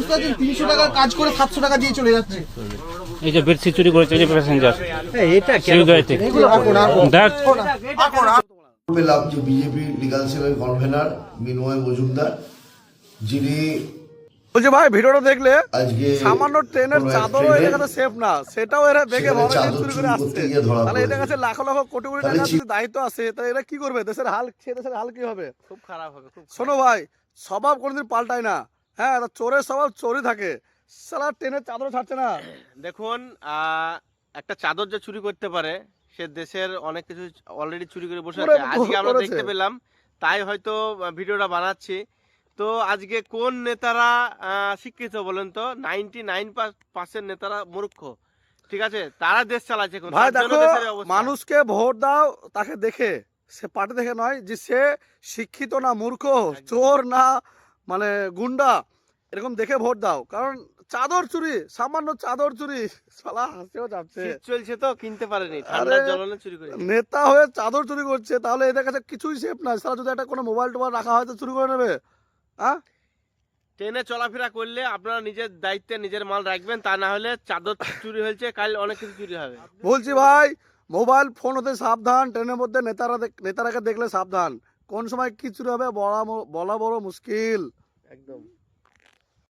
বুঝতে পারছেন 300 টাকার কাজ করে 700 টাকা দিয়ে চলে যাচ্ছে। এই যে বেডশিট চুরি করেছে এই যে প্যাসেঞ্জার এটা কেন এগুলো দেখ পেলাম যে বিজেপি লিগাল সেলের কনভেনার মিনময় মজুমদার, যিনি বলছি ভাই ভিডিওটা দেখলে আজকে সামান্য ট্রেনের চাদরও এর কাছে সেফ না, সেটাও এরা বেগে সেখানে ভরে চাদর চুরি করে চুরি আসছে। করতে গিয়ে ধরা তাহলে এটার পড়েছে। কাছে লাখ লাখ কোটি কোটি তাহলে টাকার যদি দায়িত্ব আছে, তাহলে এরা কি করবে? দেশের হাল, সে দেশের হাল কি হবে? খুব খারাপ হবে, খুব শোনো ভাই, স্বভাব কোনোদিন পাল্টায় না। হ্যাঁ, এরা চোরের স্বভাব চোরই থাকে। সালা ট্রেনের চাদর ছাড়ছে না। দেখুন একটা চাদর যে চুরি করতে পারে, সে দেশের অনেক কিছু অলরেডি চুরি করে বসে আছে। আজকে আমরা দেখতে পেলাম, তাই হয়তো ভিডিওটা বানাচ্ছি। তো আজকে কোন নেতারা শিক্ষিত বলেন তো? 99% নেতারা মূর্খ, ঠিক আছে? তারা দেশ চালাচ্ছে। ভাই দেখো, মানুষকে ভোট দাও তাকে দেখে, সে পার্টি দেখে নয় যে সে শিক্ষিত না মূর্খ, চোর না মানে গুন্ডা, এরকম দেখে ভোট দাও। কারণ চাদর চুরি, সামান্য চাদর চুরি, শালা হাসিও যাচ্ছে। শীত চলছে তো কিনতে পারেনি, ঠান্ডার জ্বলনে চুরি করে। নেতা হয়ে চাদর চুরি করছে, তাহলে এদের কাছে কিছুই সেফ না। সারা যদি একটা কোনো মোবাইল টোবাইল রাখা হয় তো চুরি করে নেবে। হ্যাঁ, ট্রেনে চলাফেরা করলে আপনারা নিজের দায়িত্বে নিজের মাল রাখবেন, তা না হলে চাদর চুরি হয়েছে, কাল অনেক কিছু চুরি হবে। বলছি ভাই, মোবাইল ফোন হতে সাবধান। ট্রেনের মধ্যে নেতারাকে দেখলে সাবধান। কোন সময় কি চুরি হবে বলা বড় মুশকিল। একদম।